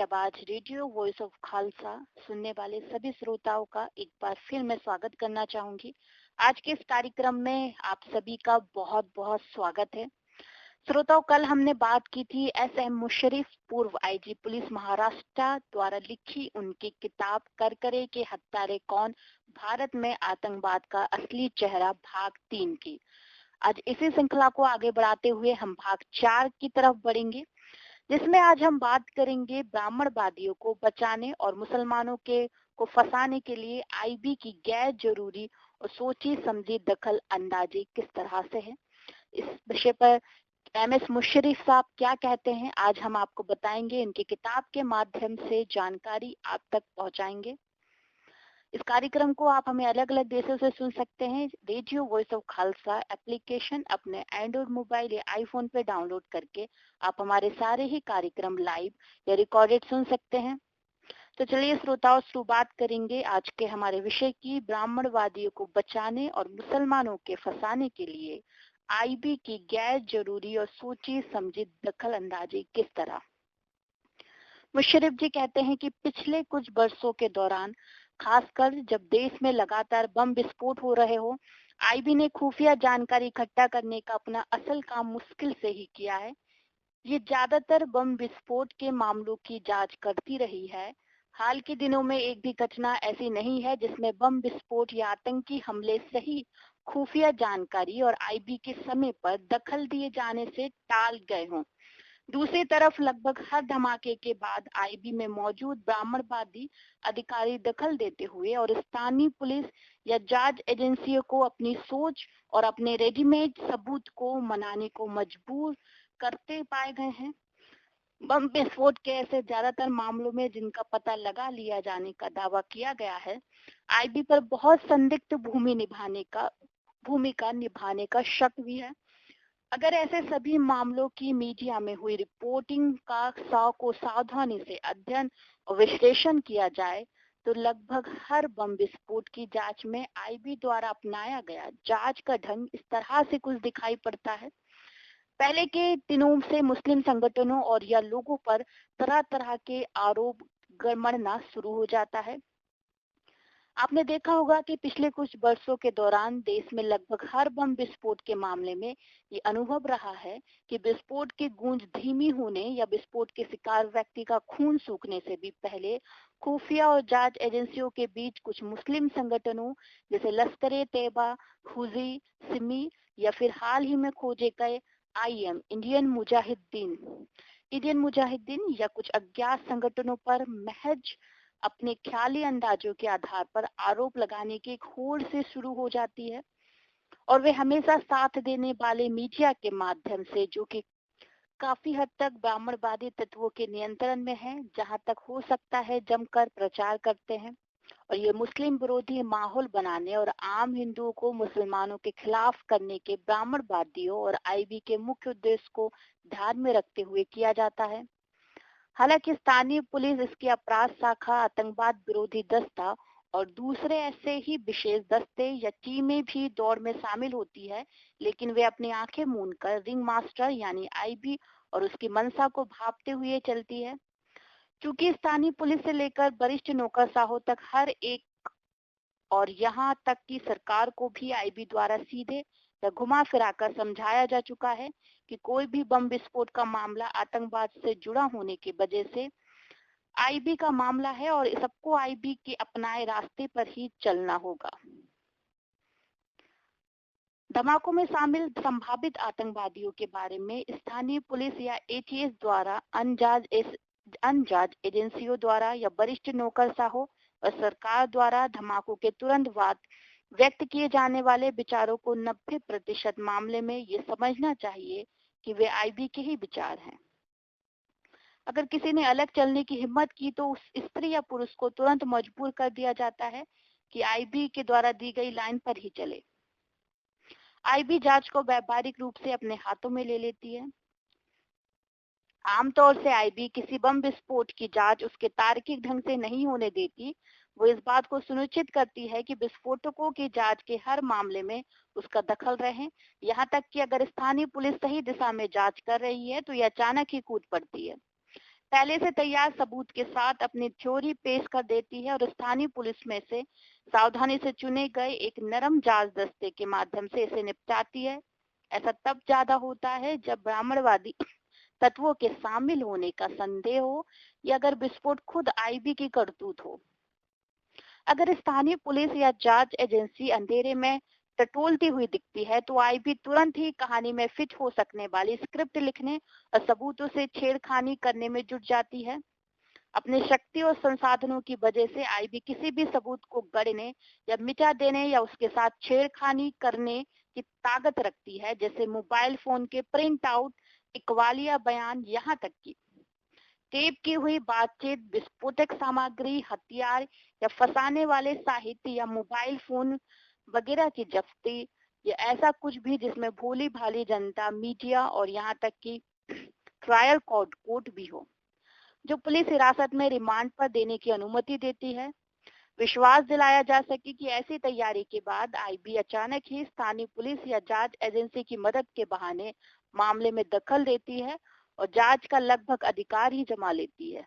आवाज radio voice of Khalsa सुनने वाले सभी श्रोताओं का एक बार फिर मैं स्वागत करना चाहूंगी। आज के इस कार्यक्रम में आप सभी का बहुत बहुत स्वागत है। श्रोताओं, कल हमने बात की थी एस.एम. मुशर्रफ, पूर्व आईजी पुलिस महाराष्ट्र द्वारा लिखी उनकी किताब करकरे के हत्यारे कौन, भारत में आतंकवाद का असली चेहरा भाग 3 की। आज इसी श्रृंखला को आगे बढ़ाते हुए हम भाग 4 की तरफ बढ़ेंगे, जिसमें आज हम बात करेंगे ब्राह्मणवादियों को बचाने और मुसलमानों के को फंसाने के लिए आईबी की गैर जरूरी और सोची समझी दखल अंदाजी किस तरह से है। इस विषय पर एम.एस. मुशर्रफ साहब क्या कहते हैं, आज हम आपको बताएंगे। इनकी किताब के माध्यम से जानकारी आप तक पहुंचाएंगे। इस कार्यक्रम को आप हमें अलग अलग देशों से सुन सकते हैं। Radio voice of Khalsa application अपने एंड्रॉइड मोबाइल या आईफोन पे डाउनलोड करके आप हमारे सारे ही कार्यक्रम लाइव या रिकॉर्डेड सुन सकते हैं। तो चलिए श्रोताओं, शुरुआत करेंगे आज के हमारे विषय की। ब्राह्मणवादियों को बचाने और मुसलमानों के फंसाने के लिए आईबी की गैर जरूरी और सोची समझी दखल अंदाजी किस तरह। मुशर्रफ जी कहते हैं कि पिछले कुछ वर्षों के दौरान, खासकर जब देश में लगातार बम विस्फोट हो रहे हो, आईबी ने खुफिया जानकारी इकट्ठा करने का अपना असल काम मुश्किल से ही किया है। ये ज्यादातर बम विस्फोट के मामलों की जांच करती रही है। हाल के दिनों में एक भी घटना ऐसी नहीं है जिसमें बम विस्फोट या आतंकी हमले सही खुफिया जानकारी और आईबी के समय पर दखल दिए जाने से टाल गए हों। दूसरी तरफ लगभग हर धमाके के बाद आईबी में मौजूद ब्राह्मणवादी अधिकारी दखल देते हुए और स्थानीय पुलिस या जांच एजेंसियों को अपनी सोच और अपने रेडीमेड सबूत को मनाने को मजबूर करते पाए गए हैं। बम विस्फोट के ऐसे ज्यादातर मामलों में जिनका पता लगा लिया जाने का दावा किया गया है, आईबी पर बहुत संदिग्ध भूमिका निभाने का शक भी है। अगर ऐसे सभी मामलों की मीडिया में हुई रिपोर्टिंग को सावधानी से अध्ययन और विश्लेषण किया जाए तो लगभग हर बम विस्फोट की जांच में आईबी द्वारा अपनाया गया जांच का ढंग इस तरह से कुछ दिखाई पड़ता है। पहले के दिनों से मुस्लिम संगठनों और या लोगों पर तरह तरह के आरोप गड़मड़ना शुरू हो जाता है। आपने देखा होगा कि पिछले कुछ वर्षों के दौरान देश में लगभग हर बम विस्फोट के मामले में ये अनुभव रहा है कि विस्फोट की गूंज धीमी होने या विस्फोट के शिकार व्यक्ति का खून सूखने से भी पहले खुफिया और जांच एजेंसियों के बीच कुछ मुस्लिम संगठनों जैसे लश्कर-ए-तैयबा, हुजी, सिमी या फिर हाल ही में खोजे गए आईएम इंडियन मुजाहिदीन या कुछ अज्ञात संगठनों पर महज अपने ख्याली अंदाजों के आधार पर आरोप लगाने की एक होड़ से शुरू हो जाती है, और वे हमेशा साथ देने वाले मीडिया के माध्यम से, जो कि काफी हद तक ब्राह्मणवादी तत्वों के नियंत्रण में है, जहां तक हो सकता है जमकर प्रचार करते हैं। और ये मुस्लिम विरोधी माहौल बनाने और आम हिंदुओं को मुसलमानों के खिलाफ करने के ब्राह्मणवादियों और आईबी के मुख्य उद्देश्य को ध्यान में रखते हुए किया जाता है। हालांकि स्थानीय पुलिस, इसकी अपराध शाखा, आतंकवाद विरोधी दस्ता और दूसरे ऐसे ही विशेष दस्ते या टीमें भी दौड़ में शामिल होती है, लेकिन वे अपनी आंखें मूंद कर रिंग मास्टर यानी आईबी और उसकी मंशा को भांपते हुए चलती है। क्योंकि स्थानीय पुलिस से लेकर वरिष्ठ नौकरशाहों तक हर एक, और यहाँ तक कि सरकार को भी आईबी द्वारा सीधे या घुमा फिराकर समझाया जा चुका है कि कोई भी बम विस्फोट का मामला आतंकवाद से जुड़ा होने की वजह से आईबी का मामला है और सबको आईबी के अपनाए रास्ते पर ही चलना होगा। धमाकों में शामिल संभावित आतंकवादियों के बारे में स्थानीय पुलिस या एटीएस द्वारा, अनजाज एजेंसियों द्वारा या वरिष्ठ नौकरशाहों और सरकार द्वारा धमाकों के तुरंत बाद व्यक्त किए जाने वाले विचारों को 90% मामले में ये समझना चाहिए कि वे आईबी के ही विचार हैं। अगर किसी ने अलग चलने की हिम्मत की तो उस स्त्री या पुरुष को तुरंत मजबूर कर दिया जाता है कि आईबी के द्वारा दी गई लाइन पर ही चले। आईबी जांच को व्यावहारिक रूप से अपने हाथों में ले लेती है। आमतौर से आईबी किसी बम विस्फोट की जांच उसके तार्किक ढंग से नहीं होने देती। वो इस बात को सुनिश्चित करती है कि विस्फोटकों की जांच के हर मामले में उसका दखल रहे, यहाँ तक कि अगर स्थानीय पुलिस सही दिशा में जांच कर रही है तो यह अचानक ही कूद पड़ती है। पहले से तैयार सबूत के साथ अपनी थ्योरी पेश कर देती है और स्थानीय पुलिस में से सावधानी से चुने गए एक नरम जांच दस्ते के माध्यम से इसे निपटाती है। ऐसा तब ज्यादा होता है जब ब्राह्मणवादी तत्वों के शामिल होने का संदेह हो या अगर विस्फोट खुद आईबी की करतूत हो। अगर स्थानीय पुलिस या जांच एजेंसी अंधेरे में टटोलती हुई दिखती है तो आईबी तुरंत ही कहानी में फिट हो सकने वाली स्क्रिप्ट लिखने और सबूतों से छेड़खानी करने में जुट जाती है। अपने शक्ति और संसाधनों की वजह से आईबी किसी भी सबूत को गढ़ने या मिटा देने या उसके साथ छेड़खानी करने की ताकत रखती है, जैसे मोबाइल फोन के प्रिंट आउट, इकबालिया बयान, यहाँ तक कि टेप की हुई बातचीत, विस्फोटक सामग्री, हथियार या फंसाने वाले साहित्य या मोबाइल फोन वगैरह की जब्ती या ऐसा कुछ भी जिसमें भोली भाली जनता, मीडिया और यहाँ तक कि ट्रायल कोर्ट भी हो, जो पुलिस हिरासत में रिमांड पर देने की अनुमति देती है। विश्वास दिलाया जा सके कि ऐसी तैयारी के बाद आईबी अचानक ही स्थानीय पुलिस या जांच एजेंसी की मदद के बहाने मामले में दखल देती है और जांच का लगभग अधिकार ही जमा लेती है।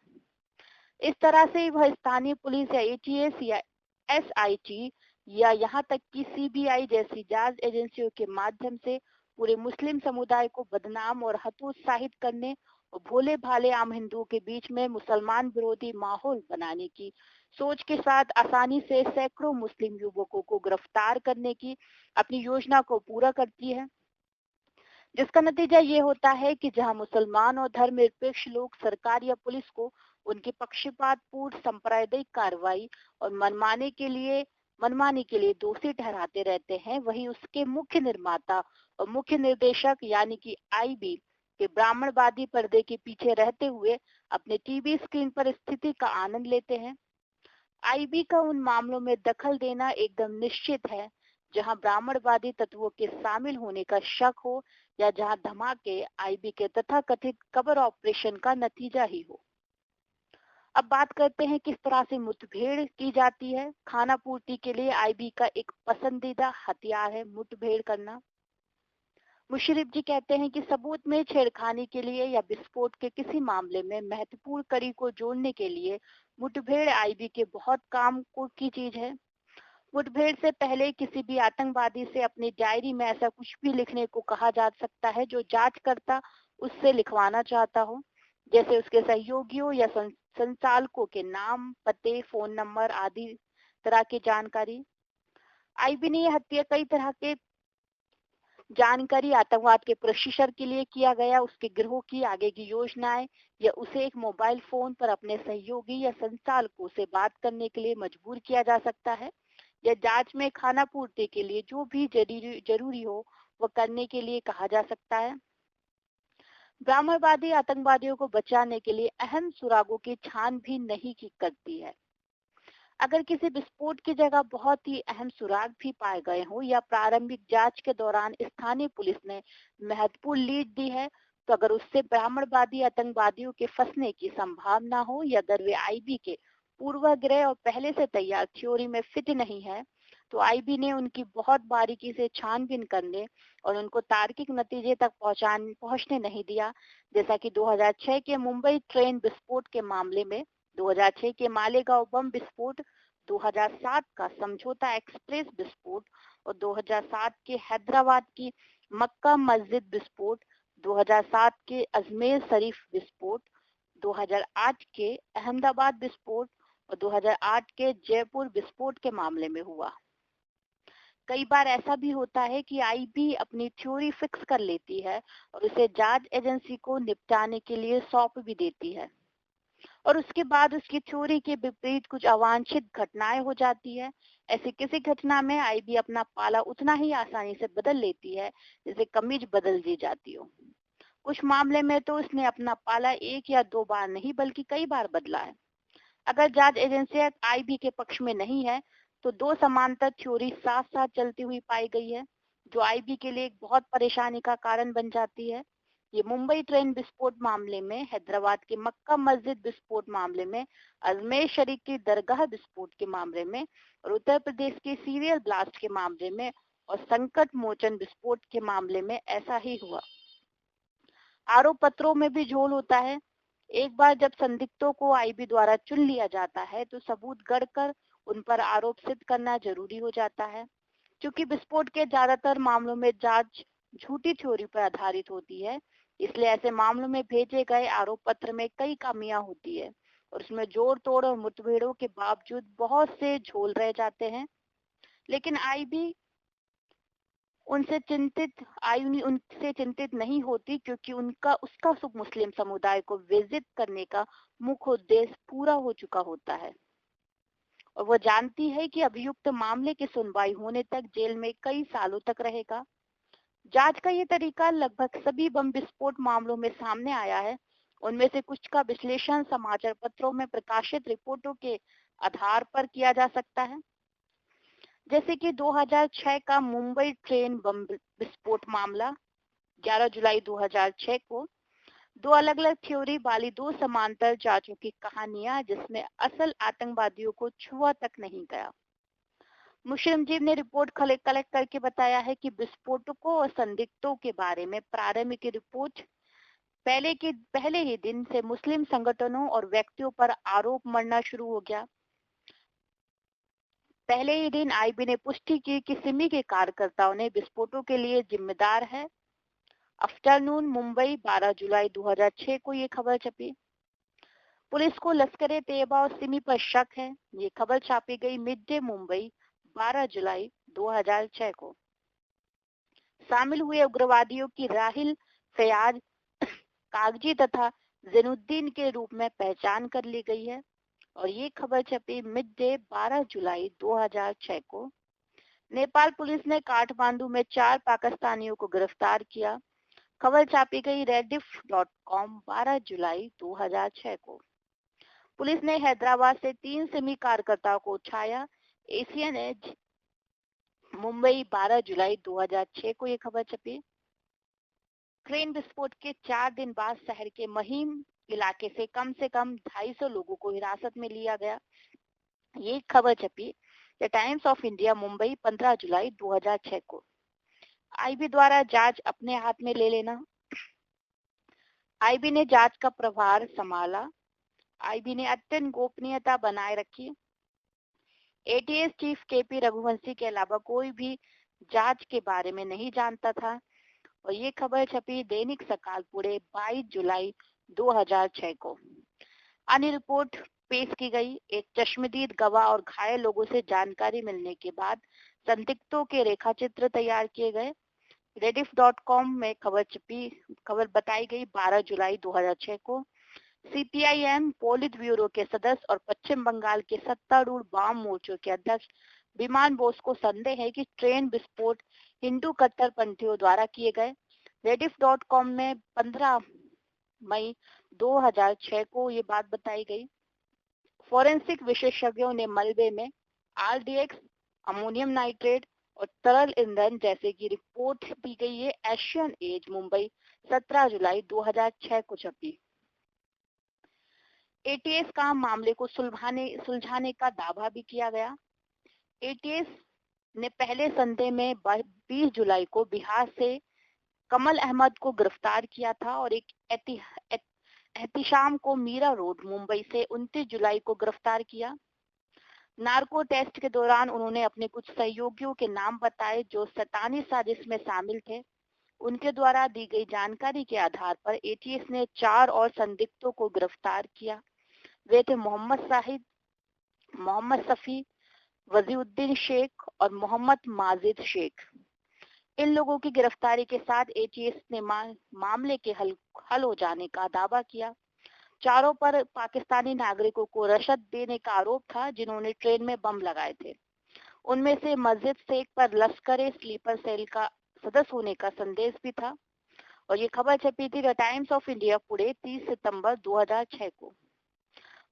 इस तरह से वह स्थानीय पुलिस या एटीएस या एसआईटी या यहाँ तक कि सीबीआई जैसी जांच एजेंसियों के माध्यम से पूरे मुस्लिम समुदाय को बदनाम और हतोत्साहित करने और भोले भाले आम हिंदुओं के बीच में मुसलमान विरोधी माहौल बनाने की सोच के साथ आसानी से सैकड़ों मुस्लिम युवकों को गिरफ्तार करने की अपनी योजना को पूरा करती है, जिसका नतीजा ये होता है कि जहां मुसलमान और धर्मनिरपेक्ष लोग सरकार या पुलिस को उनकी पक्षपातपूर्ण सांप्रदायिक कार्रवाई और मनमानी के लिए दोषी ठहराते रहते हैं, वहीं उसके मुख्य निर्माता और मुख्य निर्देशक यानी कि आईबी के ब्राह्मणवादी पर्दे के पीछे रहते हुए अपने टीवी स्क्रीन पर स्थिति का आनंद लेते हैं। आईबी का उन मामलों में दखल देना एकदम निश्चित है जहां ब्राह्मणवादी तत्वों के शामिल होने का शक हो या जहां धमाके आईबी के तथाकथित कबर ऑपरेशन का नतीजा ही हो। अब बात करते हैं किस तरह से मुठभेड़ की जाती है। खाना पूर्ति के लिए आईबी का एक पसंदीदा हथियार है मुठभेड़ करना। मुशर्रफ जी कहते हैं कि सबूत में छेड़खानी के लिए या विस्फोट के किसी मामले में महत्वपूर्ण कड़ी को जोड़ने के लिए मुठभेड़ आईबी के बहुत काम की चीज है। मुठभेड़ से पहले किसी भी आतंकवादी से अपनी डायरी में ऐसा कुछ भी लिखने को कहा जा सकता है जो जांचकर्ता उससे लिखवाना चाहता हो, जैसे उसके सहयोगियों या संचालकों के नाम, पते, फोन नंबर आदि तरह की जानकारी। आईबी ने यह हत्या कई तरह के जानकारी आतंकवाद के प्रशिक्षण के लिए किया गया, उसके गिरोह की आगे की योजनाएं या उसे एक मोबाइल फोन पर अपने सहयोगी या संचालकों से बात करने के लिए मजबूर किया जा सकता है, या जांच में खाना पूर्ति के लिए जो भी जरूरी हो वह करने के लिए कहा जा सकता है। ब्राह्मणवादी आतंकवादियों को बचाने के लिए अहम सुरागों की छानबीन नहीं की करती है। अगर किसी विस्फोट की जगह बहुत ही अहम सुराग भी पाए गए हो या प्रारंभिक जांच के दौरान स्थानीय पुलिस ने महत्वपूर्ण लीड दी है, तो अगर उससे ब्राह्मणवादी आतंकवादियों के फंसने की संभावना हो या अगर वे आईबी के पूर्वाग्रह और पहले से तैयार थ्योरी में फिट नहीं है, तो आईबी ने उनकी बहुत बारीकी से छानबीन करने और उनको तार्किक नतीजे तक पहुंचने नहीं दिया, जैसा कि 2006 के मुंबई ट्रेन विस्फोट के मामले में, 2006 के मालेगांव बम विस्फोट, 2007 का समझौता एक्सप्रेस विस्फोट और 2007 के हैदराबाद की मक्का मस्जिद विस्फोट, 2007 के अजमेर शरीफ विस्फोट, 2008 के अहमदाबाद विस्फोट और 2008 के जयपुर विस्फोट के मामले में हुआ। कई बार ऐसा भी होता है कि आईबी अपनी थ्योरी फिक्स कर लेती है और उसे जांच एजेंसी को निपटाने के लिए सौंप भी देती है, और उसके बाद उसकी थ्योरी के विपरीत कुछ अवांछित घटनाएं हो जाती है। ऐसी किसी घटना में आईबी अपना पाला उतना ही आसानी से बदल लेती है जैसे कमीज बदल दी जाती हो। कुछ मामले में तो उसने अपना पाला एक या दो बार नहीं बल्कि कई बार बदला है। अगर जांच एजेंसी आईबी के पक्ष में नहीं है तो दो समांतर थ्योरी साथ साथ चलती हुई पाई गई है, जो आईबी के लिए एक बहुत परेशानी का कारण बन जाती है। ये मुंबई ट्रेन विस्फोट मामले में, हैदराबाद के मक्का मस्जिद विस्फोट मामले में, अजमेर शरीफ की दरगाह विस्फोट के मामले में और उत्तर प्रदेश के सीरियल ब्लास्ट के मामले में और संकट मोचन विस्फोट के मामले में ऐसा ही हुआ। आरोप पत्रों में भी झोल होता है। एक बार जब संदिग्धों को आईबी द्वारा चुन लिया जाता है तो सबूत गढ़कर उन पर आरोप सिद्ध करना जरूरी हो जाता है। क्योंकि विस्फोट के ज्यादातर मामलों में जांच झूठी थ्योरी पर आधारित होती है, इसलिए ऐसे मामलों में भेजे गए आरोप पत्र में कई खामियां होती है और उसमें जोड़ तोड़ और मुठभेड़ों के बावजूद बहुत से झोल रह जाते हैं। लेकिन उनसे चिंतित नहीं होती, क्योंकि उसका मुस्लिम समुदाय को विजिट करने का मुख्य उद्देश्य पूरा हो चुका होता है और वो जानती है कि अभियुक्त मामले की सुनवाई होने तक जेल में कई सालों तक रहेगा। जांच का ये तरीका लगभग सभी बम विस्फोट मामलों में सामने आया है। उनमें से कुछ का विश्लेषण समाचार पत्रों में प्रकाशित रिपोर्टों के आधार पर किया जा सकता है, जैसे कि 2006 का मुंबई ट्रेन बम विस्फोट मामला। 11 जुलाई 2006 को दो अलग अलग थ्योरी वाली दो समांतर जांचों की कहानियां, जिसमें असल आतंकवादियों को छुआ तक नहीं गया। मुशर्रफ ने रिपोर्ट कलेक्ट करके बताया है कि विस्फोटकों और संदिग्धों के बारे में प्रारंभिक रिपोर्ट पहले ही दिन से मुस्लिम संगठनों और व्यक्तियों पर आरोप मढ़ना शुरू हो गया। पहले ही दिन आईबी ने पुष्टि की कि सिमी के कार्यकर्ताओं ने विस्फोटों के लिए जिम्मेदार है। आफ्टरनून मुंबई 12 जुलाई 2006 को ये खबर छपी। पुलिस को लश्कर तैयबा और सिमी पर शक है। ये खबर छापी गई मिड डे मुंबई 12 जुलाई 2006 को। शामिल हुए उग्रवादियों की राहिल, फयाज, कागजी तथा जैनुद्दीन के रूप में पहचान कर ली गई है और ये खबर छपी मिड डे 12 जुलाई 2006 को। नेपाल पुलिस ने काठमांडू में 4 पाकिस्तानियों को गिरफ्तार किया। खबर छापी गई rediff.com 12 जुलाई 2006 को। पुलिस ने हैदराबाद से 3 सिमी कार्यकर्ताओं को उठाया। एशियन एज मुंबई 12 जुलाई 2006 को ये खबर छपी। ट्रेन विस्फोट के 4 दिन बाद शहर के महिम इलाके से कम 250 लोगों को हिरासत में लिया गया। ये खबर छपी the times of India Mumbai 15 जुलाई 2006 को। आईबी द्वारा जांच अपने हाथ में ले लेना। आईबी ने जांच का प्रभार संभाला। आईबी ने अत्यंत गोपनीयता बनाए रखी। एटीएस चीफ केपी रघुवंशी के अलावा कोई भी जांच के बारे में नहीं जानता था और ये खबर छपी दैनिक सकाल पुणे 22 जुलाई 2006 को। अन्य रिपोर्ट पेश की गई। एक चश्मदीद गवाह और घायल लोगों से जानकारी मिलने के बाद संदिग्धों के रेखाचित्र तैयार किए गए। rediff.com में खबर बताई गई 12 जुलाई 2006 को। सीपीआईएम पोलित ब्यूरो के सदस्य और पश्चिम बंगाल के सत्तारूढ़ वाम मोर्चों के अध्यक्ष विमान बोस को संदेह है कि ट्रेन विस्फोट हिंदू कट्टरपंथियों द्वारा किए गए। rediff.com में 15 मई 2006 को ये बात बताई गई। फोरेंसिक विशेषज्ञों ने मलबे में आरडीएक्स, अमोनियम नाइट्रेट और तरल ईंधन जैसे की रिपोर्ट दी गई है। एशियन एज मुंबई 17 जुलाई 2006 को छपी। एटीएस का मामले को सुलझाने का दावा भी किया गया। एटीएस ने पहले संदेह में 20 जुलाई को बिहार से कमल अहमद को गिरफ्तार किया था और एक एहतिशाम को मीरा रोड मुंबई से 29 जुलाई को गिरफ्तार किया। नार्को टेस्ट के दौरान उन्होंने अपने कुछ सहयोगियों के नाम बताए जो शैतानी साजिश में शामिल थे। उनके द्वारा दी गई जानकारी के आधार पर एटीएस ने 4 और संदिग्धों को गिरफ्तार किया। वे थे मोहम्मद शाहिद, मोहम्मद सफी, वजीउद्दीन शेख और मोहम्मद माजिद शेख। इन लोगों की गिरफ्तारी के साथ एटीएस ने मामले के हल हो जाने का दावा किया। चारों पर पाकिस्तानी नागरिकों को रशद देने का आरोप था जिन्होंने ट्रेन में बम लगाए थे। उनमें से मस्जिद शेख पर लश्कर स्लीपर सेल का सदस्य होने का संदेश भी था और ये खबर छपी थी the times of India Pune 30 सितंबर 2006 को।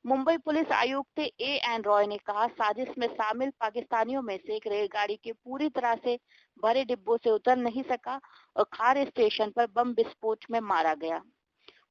मुंबई पुलिस आयुक्त एन रॉय ने कहा, साजिश में शामिल पाकिस्तानियों में से एक रेलगाड़ी के पूरी तरह से भरे डिब्बों से उतर नहीं सका और खार स्टेशन पर बम विस्फोट में मारा गया।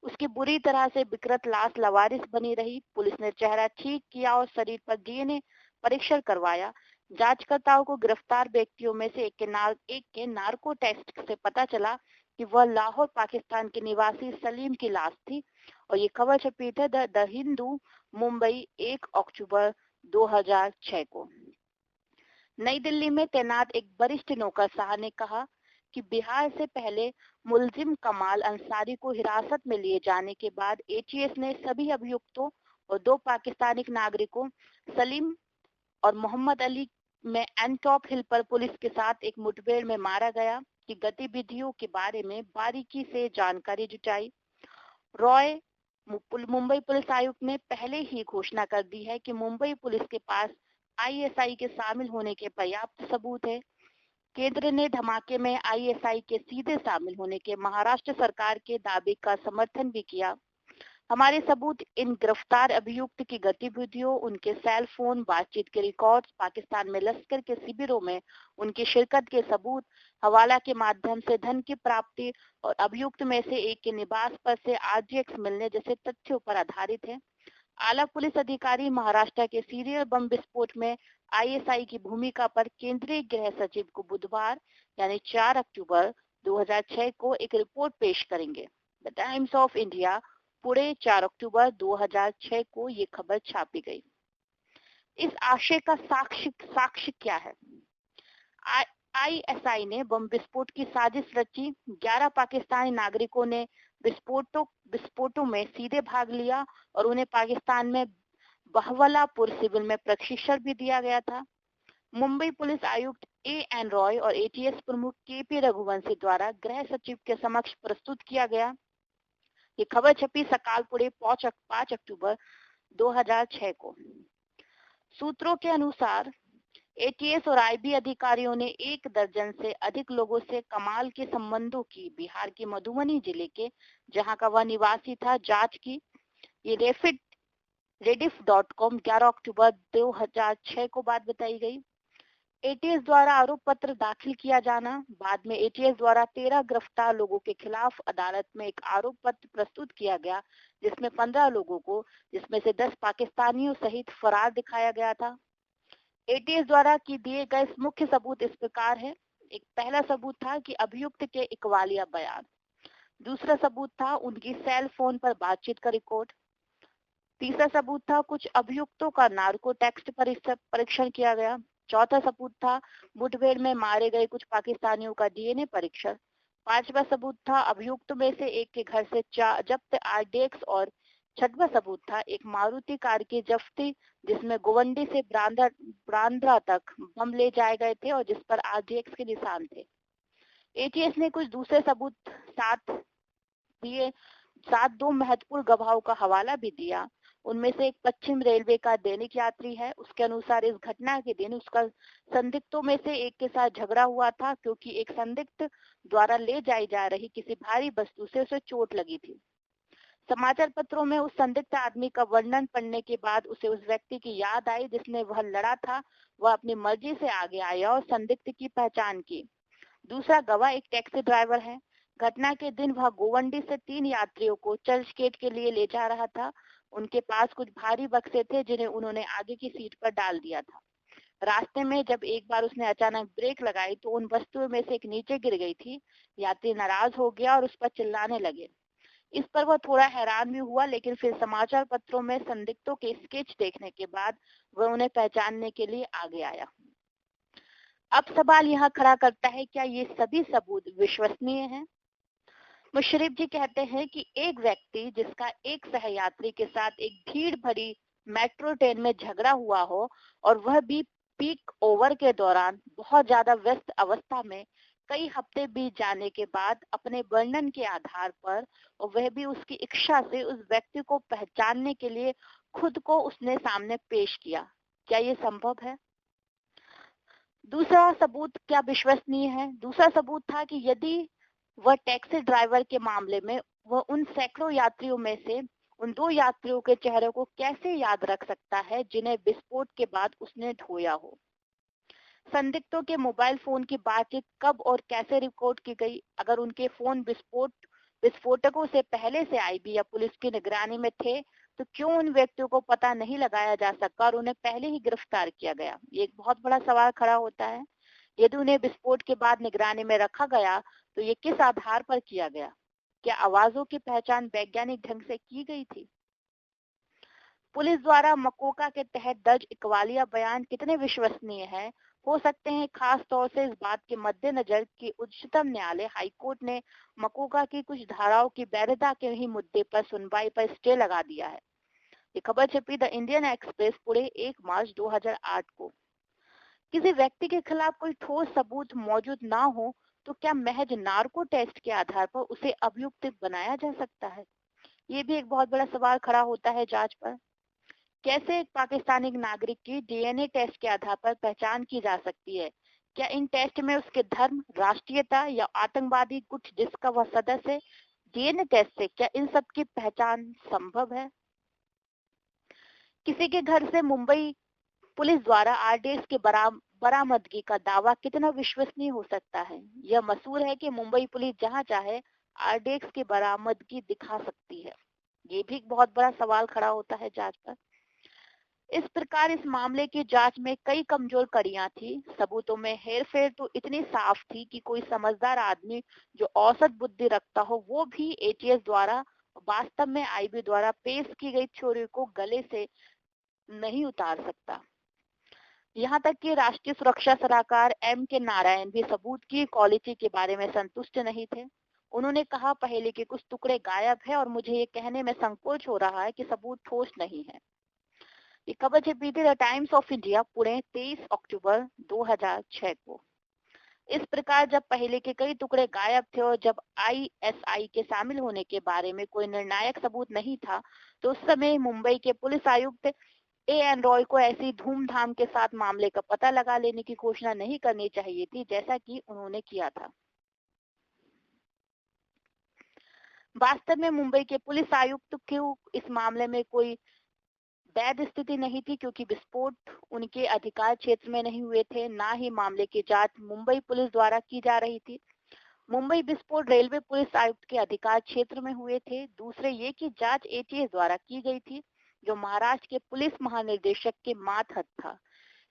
उसकी बुरी तरह से विकृत लाश लवारिस बनी रही। पुलिस ने चेहरा ठीक किया और शरीर पर डीएनए परीक्षण करवाया। जांचकर्ताओं को गिरफ्तार व्यक्तियों में से एक के नार्को टेस्ट से पता चला कि कि वह लाहौर पाकिस्तान के निवासी सलीम की लाश थी और ये खबर छपी थी द हिंदू मुंबई 1 अक्टूबर 2006 को। नई दिल्ली में तैनात एक वरिष्ठ नौकरशाह ने कहा कि बिहार से पहले मुलजिम कमाल अंसारी को हिरासत में लिए जाने के बाद एटीएस ने सभी अभियुक्तों और 2 पाकिस्तानी नागरिकों सलीम और मोहम्मद अली में एंटॉप हिल पर पुलिस के साथ एक मुठभेड़ में मारा गया की गतिविधियों के बारे में बारीकी से जानकारी जुटाई। रॉय मुंबई पुलिस आयुक्त ने पहले ही घोषणा कर दी है कि मुंबई पुलिस के पास आईएसआई के शामिल होने के पर्याप्त सबूत है। केंद्र ने धमाके में आईएसआई के सीधे शामिल होने के महाराष्ट्र सरकार के दावे का समर्थन भी किया। हमारे सबूत इन गिरफ्तार अभियुक्त की गतिविधियों, उनके सेल फोन बातचीत के रिकॉर्ड्स, पाकिस्तान में लश्कर के शिविरों में उनकी शिरकत के सबूत, हवाला के माध्यम से धन की प्राप्ति और अभियुक्त में से एक के निवास पर से आरडीएक्स मिलने जैसे तथ्यों पर आधारित है। आला पुलिस अधिकारी महाराष्ट्र के सीरियल बम विस्फोट में आईएसआई की भूमिका पर केंद्रीय गृह सचिव को बुधवार यानी 4 अक्टूबर 2006 को एक रिपोर्ट पेश करेंगे। The times of India Pune 4 अक्टूबर 2006 को ये खबर छापी गई। इस आशय का साक्ष्य क्या है? आईएसआई ने बम विस्फोट की साजिश रची। 11 पाकिस्तानी नागरिकों ने विस्फोटों में सीधे भाग लिया और उन्हें पाकिस्तान में बहवलापुर सिविल में प्रशिक्षण भी दिया गया था। मुंबई पुलिस आयुक्त एएन रॉय और एटीएस प्रमुख केपी रघुवंशी द्वारा गृह सचिव के समक्ष प्रस्तुत किया गया। ये खबर छपी सकाल पुणे 5 अक्टूबर 2006 को। सूत्रों के अनुसार एटीएस और आईबी अधिकारियों ने 1 दर्जन से अधिक लोगों से कमाल के संबंधों की बिहार के मधुबनी जिले के, जहां का वह निवासी था, जांच की। ये rediff.com 11 अक्टूबर 2006 को बात बताई गई। एटीएस द्वारा आरोप पत्र दाखिल किया जाना। बाद में एटीएस द्वारा 13 गिरफ्तार लोगों के खिलाफ अदालत में एक आरोप पत्र प्रस्तुत किया गया, जिसमें 15 लोगों को, जिसमें से 10 पाकिस्तानियों सहित फरार दिखाया गया था। एटीएस द्वारा की दिए गए मुख्य सबूत इस प्रकार है। एक पहला सबूत था कि अभियुक्त के इकबालिया बयान। दूसरा सबूत था उनकी सेल फोन पर बातचीत का रिकॉर्ड। तीसरा सबूत था कुछ अभियुक्तों का नार्को टेक्स्ट परीक्षण किया गया। चौथा सबूत था मुठभेड़ में मारे गए कुछ पाकिस्तानियों का डीएनए परीक्षण। पांचवा सबूत था अभियुक्त में से एक के घर से जब्त आरडीएक्स और छठवां सबूत था एक मारुति कार की जब्ती, जिसमें गोवंडी से ब्रांद्रा तक बम ले जाए गए थे और जिस पर आरडीएक्स के निशान थे। एटीएस ने कुछ दूसरे सबूत साथ 2 महत्वपूर्ण गवाहों का हवाला भी दिया। उनमें से एक पश्चिम रेलवे का दैनिक यात्री है। उसके अनुसार इस घटना के दिन उसका संदिग्धों में से एक के साथ झगड़ा हुआ था, क्योंकि एक संदिग्ध द्वारा ले जाई जा रही किसी भारी वस्तु से उसे चोट लगी थी। समाचार पत्रों में उस संदिग्ध आदमी का वर्णन पढ़ने के बाद उसे उस व्यक्ति की याद आई जिसने वह लड़ा था। वह अपनी मर्जी से आगे आया और संदिग्ध की पहचान की। दूसरा गवाह एक टैक्सी ड्राइवर है। घटना के दिन वह गोवंडी से 3 यात्रियों को चर्चगेट के लिए ले जा रहा था। उनके पास कुछ भारी बक्से थे जिन्हें उन्होंने आगे की सीट पर डाल दिया था। रास्ते में जब एक बार उसने अचानक ब्रेक लगाई तो उन वस्तुओं में से एक नीचे गिर गई थी। यात्री नाराज हो गया और उस पर चिल्लाने लगे। इस पर वह थोड़ा हैरान भी हुआ, लेकिन फिर समाचार पत्रों में संदिग्धों के स्केच देखने के बाद वह उन्हें पहचानने के लिए आगे आया। अब सवाल यहाँ खड़ा करता है, क्या ये सभी सबूत विश्वसनीय हैं? मुशर्रफ जी कहते हैं कि एक व्यक्ति जिसका एक सहयात्री के साथ एक भीड़ भरी मेट्रो ट्रेन में झगड़ा हुआ हो और वह भी पीक ओवर के दौरान बहुत ज्यादा व्यस्त अवस्था में कई हफ्ते बीत जाने के बाद अपने वर्णन के आधार पर, और वह भी उसकी इच्छा से, उस व्यक्ति को पहचानने के लिए खुद को उसने सामने पेश किया, क्या ये संभव है? दूसरा सबूत क्या विश्वसनीय है? दूसरा सबूत था कि यदि वह टैक्सी ड्राइवर के मामले में वह उन सैकड़ों यात्रियों में से उन 2 यात्रियों के चेहरे को कैसे याद रख सकता है जिन्हें विस्फोट के बाद उसने ढोया हो? संदिग्धों के मोबाइल फोन की बातचीत कब और कैसे रिकॉर्ड की गई? अगर उनके फोन विस्फोटकों से पहले से आईबी या पुलिस की निगरानी में थे, तो क्यों उन व्यक्तियों को पता नहीं लगाया जा सका और उन्हें पहले ही गिरफ्तार किया गया? ये एक बहुत बड़ा सवाल खड़ा होता है। यदि उन्हें विस्फोट के बाद निगरानी में रखा गया तो ये किस आधार पर किया गया? क्या आवाजों की पहचान वैज्ञानिक ढंग से की गई थी? पुलिस द्वारा मकोका के तहत दर्ज इकबालिया बयान कितने विश्वसनीय है हो सकते हैं, खास तौर से इस बात के मद्देनजर कि उच्चतम न्यायालय हाईकोर्ट ने मकोका की कुछ धाराओं की वैधता के ही मुद्दे पर सुनवाई पर स्टे लगा दिया है। ये खबर छपी द इंडियन एक्सप्रेस पुणे 1 मार्च 2008 को। किसी व्यक्ति के खिलाफ कोई ठोस सबूत मौजूद ना हो तो क्या महज नार्को टेस्ट के आधार पर उसे अभियुक्त बनाया जा सकता है? ये भी एक बहुत बड़ा सवाल खड़ा होता है जांच पर। कैसे एक पाकिस्तानी नागरिक की डीएनए टेस्ट के आधार पर पहचान की जा सकती है? क्या इन टेस्ट में उसके धर्म, राष्ट्रीयता या आतंकवादी गुट जिसका वह सदस्य है, डीएनए टेस्ट से क्या इन सब की पहचान संभव है? किसी के घर से मुंबई पुलिस द्वारा आरडीएक्स के बरामदगी का दावा कितना विश्वसनीय हो सकता है? यह मशहूर है कि मुंबई पुलिस जहां चाहे आरडीएक्स की बरामदगी दिखा सकती है। ये भी एक बहुत बड़ा सवाल खड़ा होता है जांच पर। इस प्रकार इस मामले की जांच में कई कमजोर कड़ियां थी। सबूतों में हेरफेर तो इतनी साफ थी कि कोई समझदार आदमी जो औसत बुद्धि रखता हो वो भी एटीएस द्वारा वास्तव में आईबी द्वारा पेश की गई थ्योरी को गले से नहीं उतार सकता। यहाँ तक कि राष्ट्रीय सुरक्षा सलाहकार एम के नारायण भी सबूत की क्वालिटी के बारे में संतुष्ट नहीं थे। उन्होंने कहा, पहेली के कुछ टुकड़े गायब है और मुझे ये कहने में संकोच हो रहा है कि सबूत ठोस नहीं है। ये खबर छपी थी the times of India Pune 23 अक्टूबर 2006 को। इस प्रकार जब पहले के कई टुकड़े गायब थे और जब आईएसआई के शामिल होने के बारे में कोई निर्णायक सबूत नहीं था, तो उस समय मुंबई के पुलिस आयुक्त एएन रॉय को ऐसी धूमधाम के साथ मामले का पता लगा लेने की घोषणा नहीं करनी चाहिए थी जैसा कि उन्होंने किया था। वास्तव में मुंबई के पुलिस आयुक्त को इस मामले में कोई वैध स्थिति नहीं थी, क्योंकि विस्फोट उनके अधिकार क्षेत्र में नहीं हुए थे, ना ही मामले की जांच मुंबई पुलिस द्वारा की जा रही थी। मुंबई विस्फोट रेलवे पुलिस आयुक्त के अधिकार क्षेत्र में हुए थे। दूसरे ये कि जांच एटीएस द्वारा की गई थी, जो महाराष्ट्र के पुलिस महानिदेशक के मातहत था।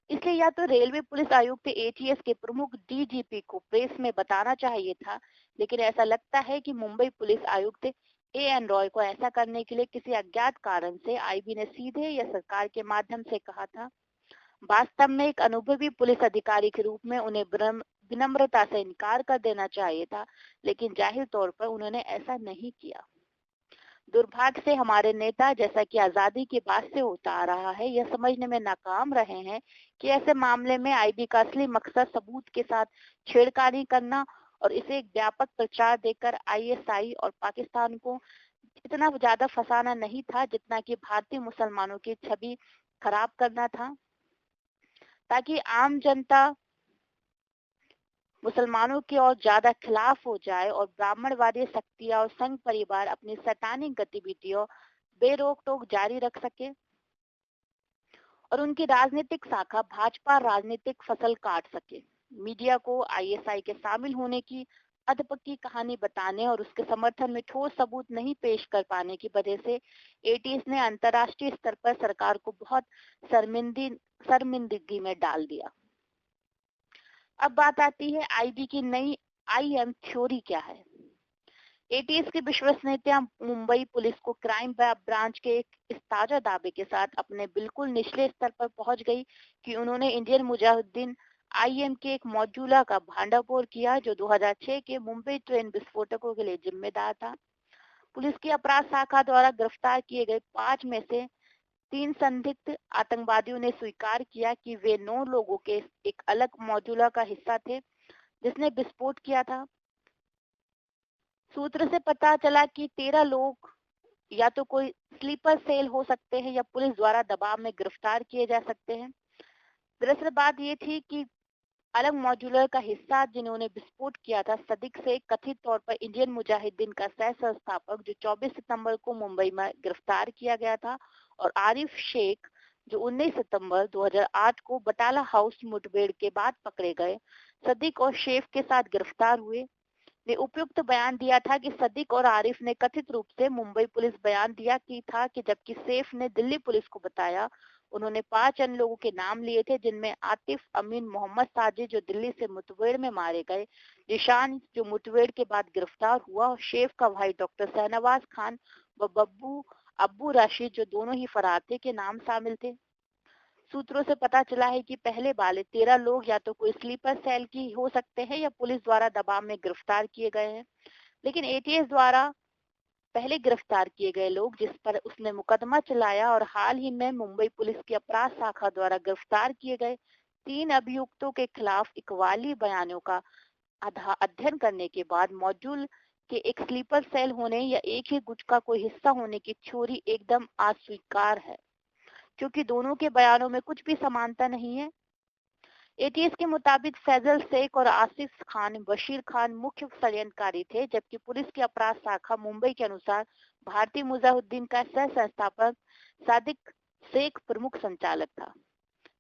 इसलिए या तो रेलवे पुलिस आयुक्त एटीएस के प्रमुख डीजीपी को प्रेस में बताना चाहिए था, लेकिन ऐसा लगता है कि मुंबई पुलिस आयुक्त एएन रॉय को ऐसा करने के लिए किसी अज्ञात कारण से आईबी ने सीधे या सरकार के माध्यम से कहा था। वास्तव में एक अनुभवी पुलिस अधिकारी के रूप में उन्हें विनम्रता से इनकार कर देना चाहिए था, लेकिन जाहिर तौर पर उन्होंने ऐसा नहीं किया। दुर्भाग्य से हमारे नेता, जैसा कि आजादी की बात से होता आ रहा है, यह समझने में नाकाम रहे हैं कि ऐसे मामले में आईबी का असली मकसद सबूत के साथ छेड़खानी करना और इसे एक व्यापक प्रचार देकर आईएसआई और पाकिस्तान को इतना ज्यादा फंसाना नहीं था, जितना कि भारतीय मुसलमानों की छवि खराब करना था, ताकि आम जनता मुसलमानों के और ज्यादा खिलाफ हो जाए और ब्राह्मणवादी शक्तियां और संघ परिवार अपनी सैतानिक गतिविधियों बेरोक टोक जारी रख सके और उनकी राजनीतिक शाखा भाजपा राजनीतिक फसल काट सके। मीडिया को आईएसआई के शामिल होने की अधपक्की कहानी बताने और उसके समर्थन में ठोस सबूत नहीं पेश कर पाने की वजह से एटीएस ने अंतर्राष्ट्रीय स्तर पर सरकार को बहुत शर्मिंदगी में डाल दिया। अब बात आती है आईबी की नई आईएम थ्योरी क्या है। एटीएस की विश्वसनीयता मुंबई पुलिस को क्राइम ब्रांच के इस ताजा दावे के साथ अपने बिल्कुल निचले स्तर पर पहुंच गई कि उन्होंने इंडियन मुजाहिदीन आईएम के एक मॉड्यूला का भांडाफोड़ किया, जो 2006 के मुंबई ट्रेन विस्फोटकों के लिए जिम्मेदार था। पुलिस की अपराध शाखा द्वारा गिरफ्तार किए गए 5 में से 3 संदिग्ध आतंकवादियों ने स्वीकार किया कि वे 9 लोगों के एक अलग मॉड्यूला का हिस्सा थे जिसने विस्फोट किया था। सूत्र से पता चला कि 13 लोग या तो कोई स्लीपर सेल हो सकते हैं या पुलिस द्वारा दबाव में गिरफ्तार किए जा सकते हैं। दरअसल बात ये थी कि अलग मॉड्यूलर का हिस्सा जिन्होंने विस्फोट किया था, सदिक से कथित तौर पर इंडियन मुजाहिदीन का सह संस्थापक जो 24 सितंबर को मुंबई में गिरफ्तार किया गया था, और आरिफ शेख जो 19 सितंबर 2008 को बटाला हाउस मुठभेड़ के बाद पकड़े गए, सदिक और शेख के साथ गिरफ्तार हुए। ने उपयुक्त बयान दिया था कि सदिक और आरिफ ने कथित रूप से मुंबई पुलिस बयान दिया कि था कि जबकि सैफ ने दिल्ली पुलिस को बताया उन्होंने 5 अन्य लोगों के नाम लिए थे, जिनमें आतिफ अमीन, मोहम्मद साजिद जो दिल्ली से मुठभेड़ में मारे गए, जिशान जो मुठभेड़ के बाद गिरफ्तार हुआ, और शेफ का भाई डॉक्टर शहनवाज खान व बब्बू अब्बू राशिद जो दोनों ही फरार थे के नाम शामिल थे। सूत्रों से पता चला है कि पहले वाले 13 लोग या तो कोई स्लीपर सेल की हो सकते हैं या पुलिस द्वारा दबाव में गिरफ्तार किए गए हैं, लेकिन एटीएस द्वारा पहले गिरफ्तार किए गए लोग जिस पर उसने मुकदमा चलाया और हाल ही में मुंबई पुलिस की अपराध शाखा द्वारा गिरफ्तार किए गए 3 अभियुक्तों के खिलाफ इकबाली बयानों का अध्ययन करने के बाद मॉड्यूल के एक स्लीपर सेल होने या एक ही गुट का कोई हिस्सा होने की थ्योरी एकदम अस्वीकार है, क्योंकि दोनों के बयानों में कुछ भी समानता नहीं है। एटीएस के मुताबिक फैजल शेख और आसिफ खान बशीर खान मुख्य षड्यंत्रकारी थे, जबकि पुलिस की अपराध शाखा मुंबई के अनुसार भारतीय मुजाहिदीन का सह संस्थापक सादिक शेख प्रमुख संचालक था।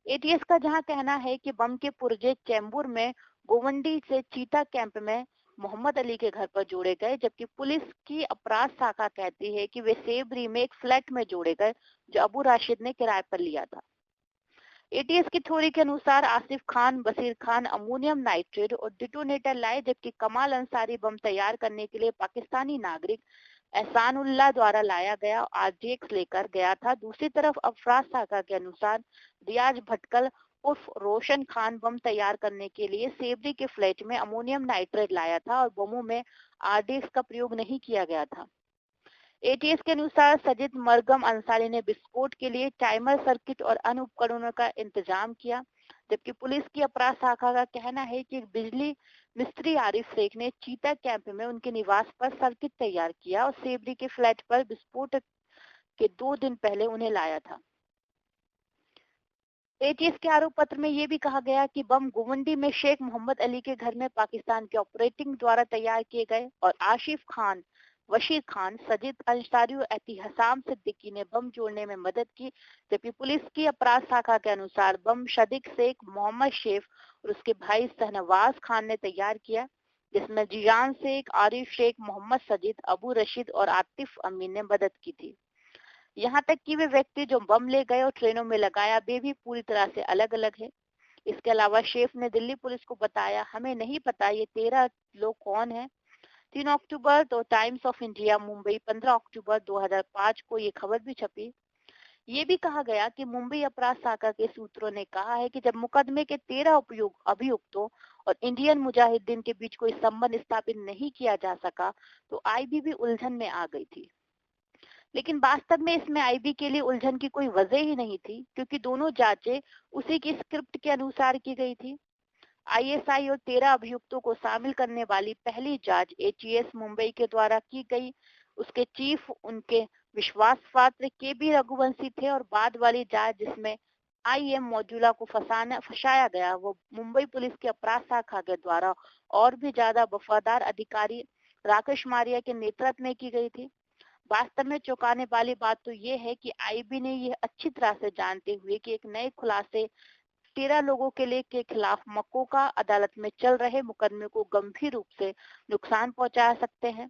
एटीएस का जहां कहना है कि बम के पुर्जे चेंबूर में गोवंडी से चीता कैंप में मोहम्मद अली के घर पर जोड़े गए, जबकि पुलिस की अपराध शाखा कहती है कि वे सेबरी में एक फ्लैट में जोड़े गए जो अबू राशिद ने किराए पर लिया था। एटीएस की थ्योरी के अनुसार आसिफ खान, बशीर खान अमोनियम नाइट्रेट और डिटोनेटर लाए, जबकि कमाल अंसारी बम तैयार करने के लिए पाकिस्तानी नागरिक एहसानुल्लाह द्वारा लाया गया आरडीएक्स लेकर गया था। दूसरी तरफ अपराध शाखा के अनुसार रियाज भटकल उर्फ रोशन खान बम तैयार करने के लिए सेबरी के फ्लैट में अमोनियम नाइट्रेट लाया था और बमों में आरडीएक्स का प्रयोग नहीं किया गया था। एटीएस के अनुसार सजिद मरगम अंसारी ने विस्फोट के लिए टाइमर सर्किट और अन्य उपकरणों का इंतजाम किया, जबकि पुलिस की अपराध शाखा का कहना है कि बिजली मिस्त्री आरिफ शेख ने चीता कैंप में उनके निवास पर सर्किट तैयार किया और सेबरी के फ्लैट पर विस्फोट के 2 दिन पहले उन्हें लाया था। एटीएस के आरोप पत्र में यह भी कहा गया कि बम गोवंडी में शेख मोहम्मद अली के घर में पाकिस्तान के ऑपरेटिंग द्वारा तैयार किए गए और आशिफ खान, वशीर खान, सजिद अंसारी और एहतिसाम सिद्दीकी ने बम जोड़ने में मदद की, जबकि पुलिस की अपराध शाखा के अनुसार बम सदिक शेख, मोहम्मद शेख और उसके भाई शहनवाज खान ने तैयार किया, जिसमें जियान शेख, आरिफ शेख, मोहम्मद सजिद, अबू रशीद और आतिफ अमीन ने मदद की थी। यहाँ तक कि वे व्यक्ति जो बम ले गए और ट्रेनों में लगाया वे भी पूरी तरह से अलग अलग है। इसके अलावा शेफ ने दिल्ली पुलिस को बताया, हमें नहीं पता ये 13 लोग कौन है। 3 अक्टूबर तो टाइम्स ऑफ इंडिया मुंबई 15 अक्टूबर 2005 को ये खबर भी छपी। ये भी कहा गया कि मुंबई अपराध शाखा के सूत्रों ने कहा है कि जब मुकदमे के 13 अभियुक्तों और इंडियन मुजाहिदीन के बीच कोई संबंध स्थापित नहीं किया जा सका तो आईबी भी उलझन में आ गई थी, लेकिन वास्तव में इसमें आईबी के लिए उलझन की कोई वजह ही नहीं थी, क्योंकि दोनों जांचें उसी की स्क्रिप्ट के अनुसार की गई थी। आईएसआई और 13 अभियुक्तों को शामिल करने वाली पहली जांच एटीएस मुंबई के द्वारा की गई। उसके चीफ उनके विश्वास पात्र के बी रघुवंशी थे और बाद वाली जांच जिसमें आईएम मौजूदा को फंसाया गया वो मुंबई पुलिस की अपराध शाखा के द्वारा और भी ज्यादा वफादार अधिकारी राकेश मारिया के नेतृत्व में की गई थी। वास्तव में चौंकाने वाली बात तो ये है कि आईबी ने यह अच्छी तरह से जानते हुए कि एक नए खुलासे 13 लोगों के खिलाफ मकोका अदालत में चल रहे मुकदमे को गंभीर रूप से नुकसान पहुंचा सकते हैं,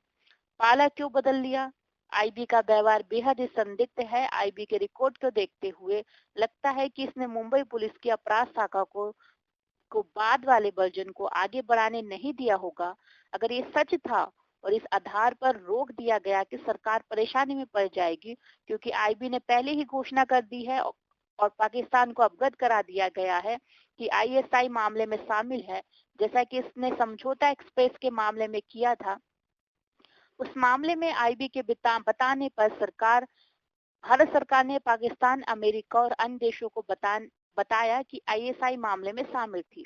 पाला क्यों बदल लिया। आईबी का व्यवहार बेहद ही संदिग्ध है। आईबी के रिकॉर्ड को देखते हुए लगता है कि इसने मुंबई पुलिस की अपराध शाखा को बाद वाले वर्जन को आगे बढ़ाने नहीं दिया होगा। अगर ये सच था और इस आधार पर रोक दिया गया कि सरकार परेशानी में पड़ जाएगी, क्योंकि आईबी ने पहले ही घोषणा कर दी है और पाकिस्तान को अवगत करा दिया गया है कि आईएसआई मामले में शामिल है, जैसा कि इसने समझौता एक्सप्रेस के मामले में किया था। उस मामले में आईबी के बताने पर भारत सरकार ने पाकिस्तान, अमेरिका और अन्य देशों को बताया कि आईएसआई मामले में शामिल थी,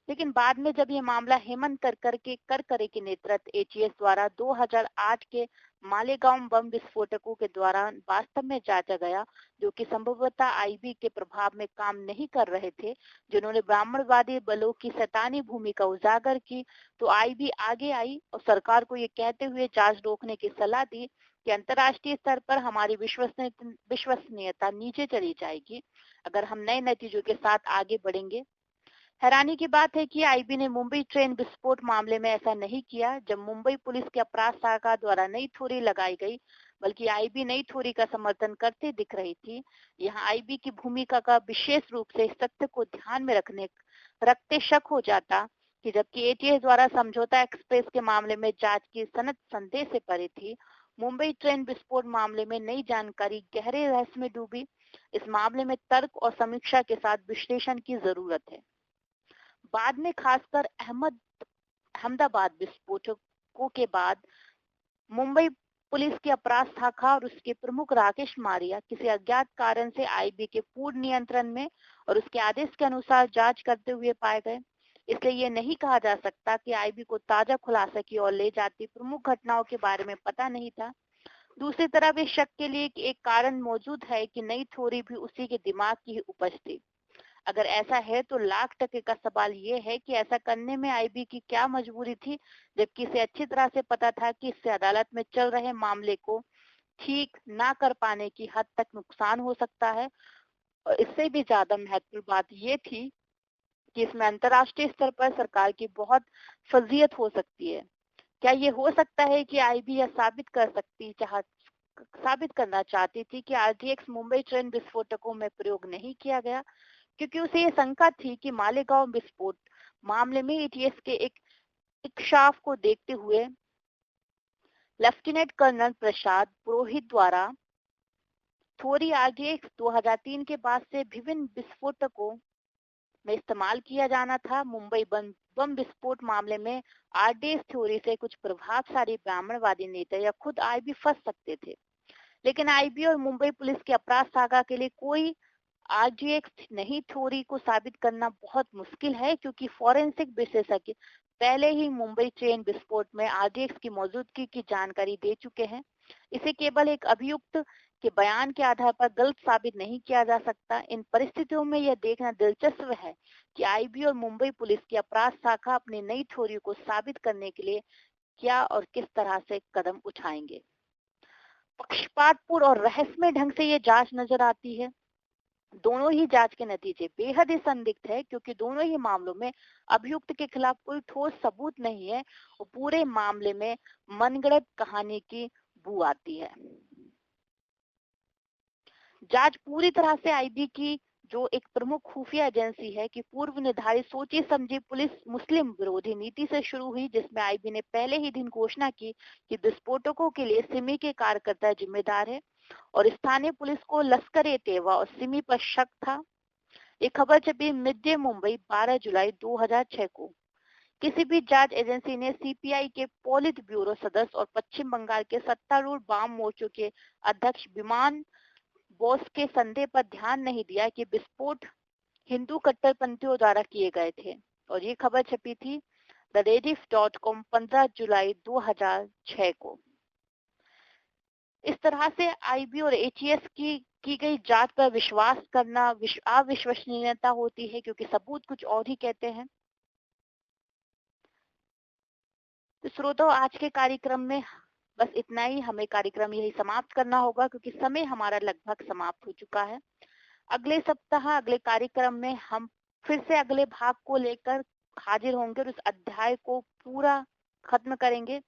लेकिन बाद में जब ये मामला हेमंत करकरे के नेतृत्व एटीएस द्वारा 2008 के मालेगांव बम विस्फोटकों के दौरान वास्तव में जांचा गया, जो कि संभवतः आईबी के प्रभाव में काम नहीं कर रहे थे, जिन्होंने ब्राह्मणवादी बलों की शैतानी भूमिका उजागर की, तो आईबी आगे आई और सरकार को ये कहते हुए जांच रोकने की सलाह दी कि अंतर्राष्ट्रीय स्तर पर हमारी विश्वसनीयता नीचे चली जाएगी अगर हम नए नतीजों के साथ आगे बढ़ेंगे। हैरानी की बात है कि आईबी ने मुंबई ट्रेन विस्फोट मामले में ऐसा नहीं किया। जब मुंबई पुलिस के अपराध शाखा द्वारा नई थ्योरी लगाई गई, बल्कि आईबी नई थ्योरी का समर्थन करते दिख रही थी। यहाँ आईबी की भूमिका का विशेष रूप से इस तथ्य को ध्यान में रखते शक हो जाता कि जबकि एटीएस द्वारा समझौता एक्सप्रेस के मामले में जांच की सनद संदेह से परे थी, मुंबई ट्रेन विस्फोट मामले में नई जानकारी गहरे रहस्य में डूबी। इस मामले में तर्क और समीक्षा के साथ विश्लेषण की जरूरत है। बाद में खासकर अहमदाबाद विस्फोटकों के बाद मुंबई पुलिस की अपराध शाखा और उसके प्रमुख राकेश मारिया किसी अज्ञात कारण से आईबी के पूर्ण नियंत्रण में और उसके आदेश के अनुसार जांच करते हुए पाए गए। इसलिए यह नहीं कहा जा सकता कि आईबी को ताजा खुलासा की ओर ले जाती प्रमुख घटनाओं के बारे में पता नहीं था। दूसरी तरफ इस शक के लिए एक कारण मौजूद है कि नई थ्योरी भी उसी के दिमाग की ही उपज थी। अगर ऐसा है तो लाख टके का सवाल ये है कि ऐसा करने में आईबी की क्या मजबूरी थी, जबकि इसे अच्छी तरह से पता था कि इससे अदालत में चल रहे मामले को ठीक ना कर पाने की हद तक नुकसान हो सकता है। और इससे भी ज्यादा महत्वपूर्ण बात ये थी कि इसमें अंतर्राष्ट्रीय स्तर पर सरकार की बहुत फजीयत हो सकती है। क्या ये हो सकता है कि आईबी यह साबित करना चाहती थी कि आरडीएक्स मुंबई ट्रेन विस्फोटकों में प्रयोग नहीं किया गया, क्योंकि उसे ये शंका थी कि मालेगांव विस्फोट मामले में एटीएस के एक इंकशाफ को देखते हुए लेफ्टिनेंट कर्नल प्रसाद पुरोहित द्वारा थ्योरी आरडीएक्स 2003 के बाद से विभिन्न विस्फोटकों में इस्तेमाल किया जाना था। मुंबई बम विस्फोट मामले में आरडीएक्स थ्योरी से कुछ प्रभावशाली ब्राह्मणवादी नेता या खुद आईबी फंस सकते थे, लेकिन आईबी और मुंबई पुलिस की अपराध शाखा के लिए कोई आरडीएक्स नई थ्योरी को साबित करना बहुत मुश्किल है, क्योंकि फोरेंसिक विशेषज्ञ पहले ही मुंबई ट्रेन विस्फोट में आरडीएक्स की मौजूदगी की जानकारी दे चुके हैं। इसे केवल एक अभियुक्त के बयान के आधार पर गलत साबित नहीं किया जा सकता। इन परिस्थितियों में यह देखना दिलचस्प है कि आईबी और मुंबई पुलिस की अपराध शाखा अपनी नई थ्योरी को साबित करने के लिए क्या और किस तरह से कदम उठाएंगे। पक्षपातपूर्ण और रहस्यमय ढंग से ये जांच नजर आती है। दोनों ही जांच के नतीजे बेहद ही संदिग्ध है, क्योंकि दोनों ही मामलों में अभियुक्त के खिलाफ कोई ठोस सबूत नहीं है और पूरे मामले में मनगढ़ंत कहानी की बू आती है। जांच पूरी तरह से आईबी की, जो एक प्रमुख खुफिया एजेंसी है, कि पूर्व निर्धारित सोची समझी पुलिस मुस्लिम विरोधी नीति से शुरू हुई, जिसमें आईबी ने पहले ही दिन घोषणा की कि विस्फोटकों के लिए सिमी के कार्यकर्ता जिम्मेदार है और स्थानीय पुलिस को लश्कर-ए-तैयबा और सिमी पर शक था। ये खबर छपी मिड डे मुंबई 12 जुलाई 2006 को। किसी भी जांच एजेंसी ने सीपीआई के पोलित ब्यूरो सदस्य और पश्चिम बंगाल के सत्तारूढ़ वाम मोर्चों के अध्यक्ष विमान बोस के संदेह पर ध्यान नहीं दिया कि विस्फोट हिंदू कट्टरपंथियों द्वारा किए गए थे। और ये खबर छपी थी TheRediff.com 15 जुलाई 2006 को। इस तरह से आईबी और एटीएस की गई जांच पर विश्वास करना अविश्वसनीयता होती है, क्योंकि सबूत कुछ और ही कहते हैं। तो श्रोताओं, आज के कार्यक्रम में बस इतना ही। हमें कार्यक्रम यही समाप्त करना होगा, क्योंकि समय हमारा लगभग समाप्त हो चुका है। अगले सप्ताह अगले कार्यक्रम में हम फिर से अगले भाग को लेकर हाजिर होंगे और उस अध्याय को पूरा खत्म करेंगे।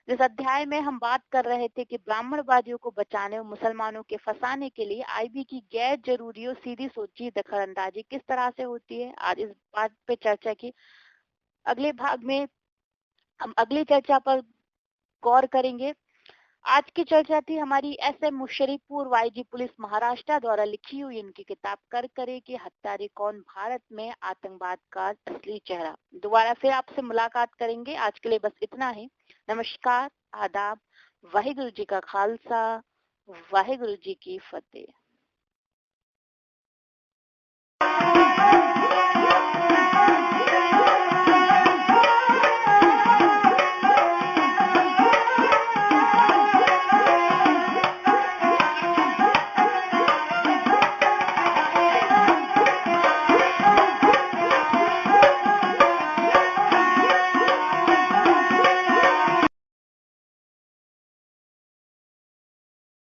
जिस अध्याय में हम बात कर रहे थे कि ब्राह्मणवादियों को बचाने और मुसलमानों के फंसाने के लिए आईबी की गैर जरूरी और सीधी सोची दखलंदाजी किस तरह से होती है, आज इस बात पे चर्चा की। अगले भाग में हम अगली चर्चा पर गौर करेंगे। आज की चर्चा थी हमारी SM मुशर्रफ पूर्व आईजी पुलिस महाराष्ट्र द्वारा लिखी हुई उनकी किताब कर करे कि हत्यारे कौन, भारत में आतंकवाद का असली चेहरा। दोबारा फिर आपसे मुलाकात करेंगे। आज के लिए बस इतना ही। नमस्कार, आदाब, वाहिगुरु जी का खालसा, वाहिगुरु जी की फतेह।